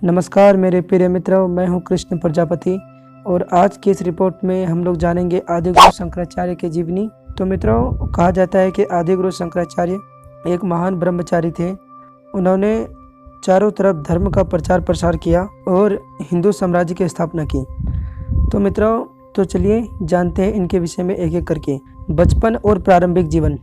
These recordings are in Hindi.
नमस्कार मेरे प्रिय मित्रों, मैं हूं कृष्ण प्रजापति और आज की इस रिपोर्ट में हम लोग जानेंगे आदिगुरु शंकराचार्य की जीवनी। तो मित्रों, कहा जाता है कि आदिगुरु शंकराचार्य एक महान ब्रह्मचारी थे। उन्होंने चारों तरफ धर्म का प्रचार प्रसार किया और हिंदू साम्राज्य की स्थापना की। तो मित्रों, तो चलिए जानते हैं इनके विषय में एक एक करके। बचपन और प्रारंभिक जीवन।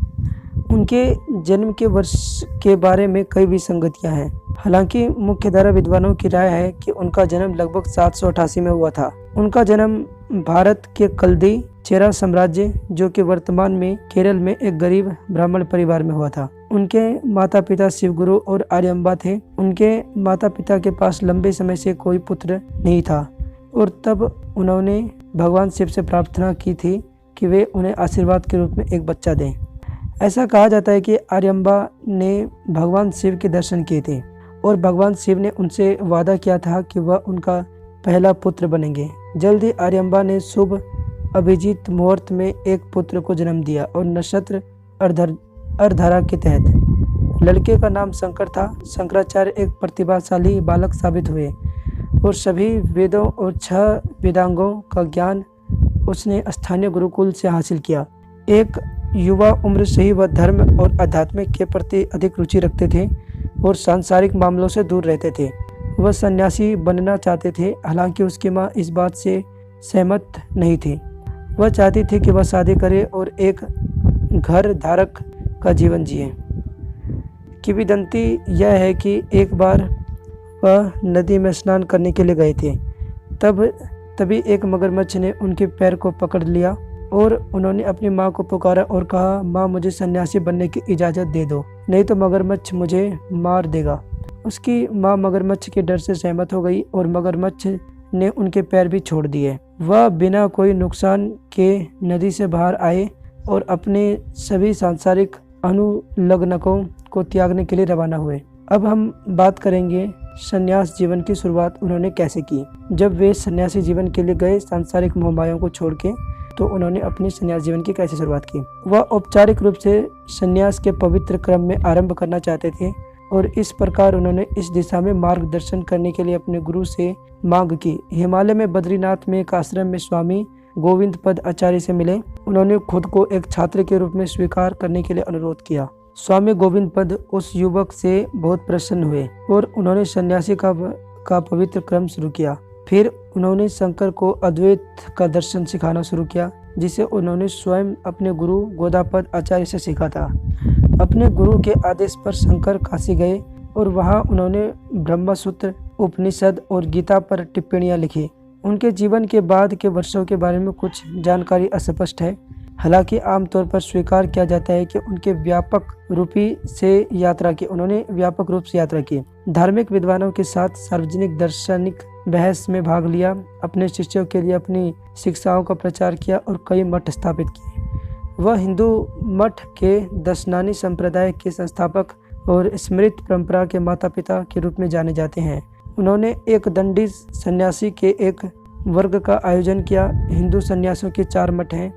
उनके जन्म के वर्ष के बारे में कई विसंगतियां हैं। हालांकि मुख्यधारा विद्वानों की राय है कि उनका जन्म लगभग 788 में हुआ था। उनका जन्म भारत के कल्दी चेरा साम्राज्य, जो कि वर्तमान में केरल में एक गरीब ब्राह्मण परिवार में हुआ था। उनके माता पिता शिवगुरु और आर्यम्बा थे। उनके माता पिता के पास लंबे समय से कोई पुत्र नहीं था और तब उन्होंने भगवान शिव से प्रार्थना की थी कि वे उन्हें आशीर्वाद के रूप में एक बच्चा दें। ऐसा कहा जाता है कि आर्यम्बा ने भगवान शिव के दर्शन किए थे और भगवान शिव ने उनसे वादा किया था कि वह उनका पहला पुत्र बनेंगे। जल्द ही आर्यम्बा ने शुभ अभिजीत मुहूर्त में एक पुत्र को जन्म दिया और नक्षत्र अर्धरा के तहत। लड़के का नाम शंकर था। शंकराचार्य एक प्रतिभाशाली बालक साबित हुए और सभी वेदों और 6 वेदांगों का ज्ञान उसने स्थानीय गुरुकुल से हासिल किया। एक युवा उम्र से ही वह धर्म और आध्यात्मिक के प्रति अधिक रुचि रखते थे और सांसारिक मामलों से दूर रहते थे। वह सन्यासी बनना चाहते थे, हालांकि उसकी मां इस बात से सहमत नहीं थी। वह चाहती थी कि वह शादी करे और एक घर धारक का जीवन जिए। किंवदंती यह है कि एक बार वह नदी में स्नान करने के लिए गए थे। तभी एक मगरमच्छ ने उनके पैर को पकड़ लिया और उन्होंने अपनी माँ को पुकारा और कहा, माँ मुझे सन्यासी बनने की इजाज़त दे दो, नहीं तो मगरमच्छ मुझे मार देगा। उसकी माँ मगरमच्छ के डर से सहमत हो गई और मगरमच्छ ने उनके पैर भी छोड़ दिए। वह बिना कोई नुकसान के नदी से बाहर आए और अपने सभी सांसारिक अनुलग्नकों को त्यागने के लिए रवाना हुए। अब हम बात करेंगे सन्यास जीवन की शुरुआत उन्होंने कैसे की। जब वे सन्यासी जीवन के लिए गए, सांसारिक मोहमायों को छोड़ के, तो उन्होंने अपनी सन्यास जीवन की कैसे शुरुआत की। वह औपचारिक रूप से सन्यास के पवित्र क्रम में आरंभ करना चाहते थे और इस प्रकार उन्होंने इस दिशा में मार्गदर्शन करने के लिए अपने गुरु से मांग की। हिमालय में बद्रीनाथ में एक आश्रम में स्वामी गोविंद पद आचार्य से मिले। उन्होंने खुद को एक छात्र के रूप में स्वीकार करने के लिए अनुरोध किया। स्वामी गोविंद पद उस युवक से बहुत प्रसन्न हुए और उन्होंने सन्यासी का पवित्र क्रम शुरू किया। फिर उन्होंने शंकर को अद्वैत का दर्शन सिखाना शुरू किया, जिसे उन्होंने स्वयं अपने गुरु गोदापद आचार्य से सीखा था। अपने गुरु के आदेश पर शंकर काशी गए और वहां उन्होंने ब्रह्मसूत्र, उपनिषद और गीता पर टिप्पणियां लिखी। उनके जीवन के बाद के वर्षों के बारे में कुछ जानकारी अस्पष्ट है। हालांकि आमतौर पर स्वीकार किया जाता है कि उन्होंने व्यापक रूप से यात्रा की। धार्मिक विद्वानों के साथ सार्वजनिक दार्शनिक बहस में भाग लिया, अपने शिष्यों के लिए अपनी शिक्षाओं का प्रचार किया और कई मठ स्थापित किए। वह हिंदू मठ के दशनानी संप्रदाय के संस्थापक और स्मृत परंपरा के माता पिता के रूप में जाने जाते हैं। उन्होंने एक दंडी सन्यासी के एक वर्ग का आयोजन किया। हिंदू सन्यासियों के 4 मठ हैं।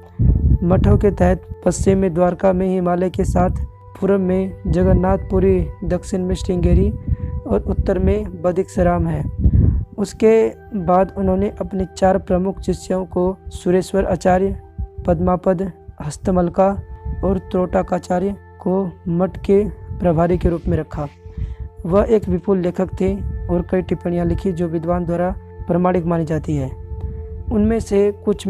मठों के तहत पश्चिम में द्वारका में हिमालय के साथ, पूर्व में जगन्नाथपुरी, दक्षिण में श्रृंगेरी और उत्तर में बदिक्षराम है। उसके बाद उन्होंने अपने 4 प्रमुख शिष्यों को सुरेश्वर आचार्य, पद्मापद, हस्तमलका और त्रोटकाचार्य को मठ के प्रभारी के रूप में रखा। वह एक विपुल लेखक थे और कई टिप्पणियां लिखी जो विद्वान द्वारा प्रमाणिक मानी जाती है। उनमें से कुछ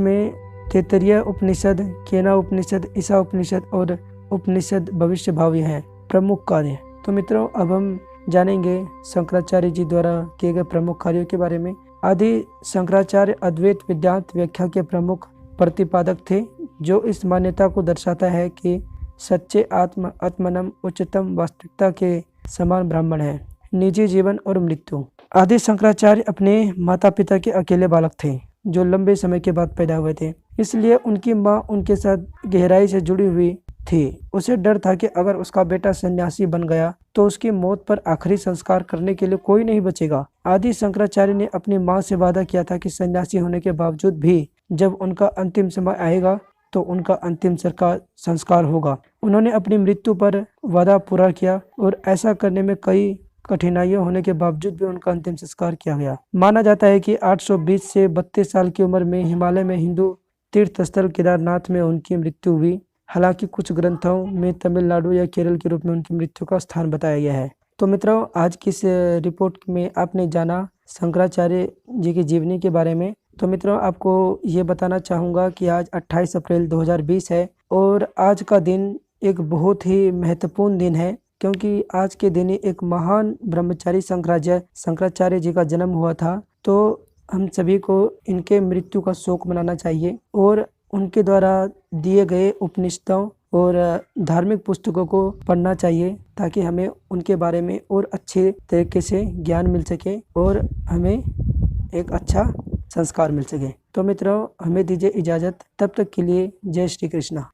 में तैत्तिरीय उपनिषद, केना उपनिषद, ईसा उपनिषद और उपनिषद भविष्य भावी हैं प्रमुख कार्य। तो मित्रों, अब हम जानेंगे शंकराचार्य जी द्वारा किए गए प्रमुख कार्यों के बारे में। आदि शंकराचार्य अद्वैत वेदांत व्याख्या के प्रमुख प्रतिपादक थे, जो इस मान्यता को दर्शाता है कि सच्चे आत्मनम उच्चतम वास्तविकता के समान ब्राह्मण है। निजी जीवन और मृत्यु। आदि शंकराचार्य अपने माता पिता के अकेले बालक थे, जो लंबे समय के बाद पैदा हुए थे। इसलिए उनकी माँ उनके साथ गहराई से जुड़ी हुई थी। उसे डर था कि अगर उसका बेटा सन्यासी बन गया तो उसकी मौत पर आखिरी संस्कार करने के लिए कोई नहीं बचेगा। आदि शंकराचार्य ने अपनी माँ से वादा किया था कि सन्यासी होने के बावजूद भी जब उनका अंतिम समय आएगा तो उनका अंतिम संस्कार होगा। उन्होंने अपनी मृत्यु पर वादा पूरा किया और ऐसा करने में कई कठिनाइयां होने के बावजूद भी उनका अंतिम संस्कार किया गया। माना जाता है कि 820 से 32 साल की उम्र में हिमालय में हिंदू तीर्थस्थल केदारनाथ में उनकी मृत्यु हुई। हालांकि कुछ ग्रंथों में तमिलनाडु या केरल के रूप में उनकी मृत्यु का स्थान बताया गया है। तो मित्रों, आज की इस रिपोर्ट में आपने जाना शंकराचार्य जी की जीवनी के बारे में। तो मित्रों, आपको ये बताना चाहूँगा कि आज 28 अप्रैल 2020 है और आज का दिन एक बहुत ही महत्वपूर्ण दिन है, क्योंकि आज के दिन एक महान ब्रह्मचारी शंकराचार्य जी का जन्म हुआ था। तो हम सभी को इनके मृत्यु का शोक मनाना चाहिए और उनके द्वारा दिए गए उपनिषदों और धार्मिक पुस्तकों को पढ़ना चाहिए, ताकि हमें उनके बारे में और अच्छे तरीके से ज्ञान मिल सके और हमें एक अच्छा संस्कार मिल सके। तो मित्रों, हमें दीजिए इजाज़त, तब तक के लिए जय श्री कृष्णा।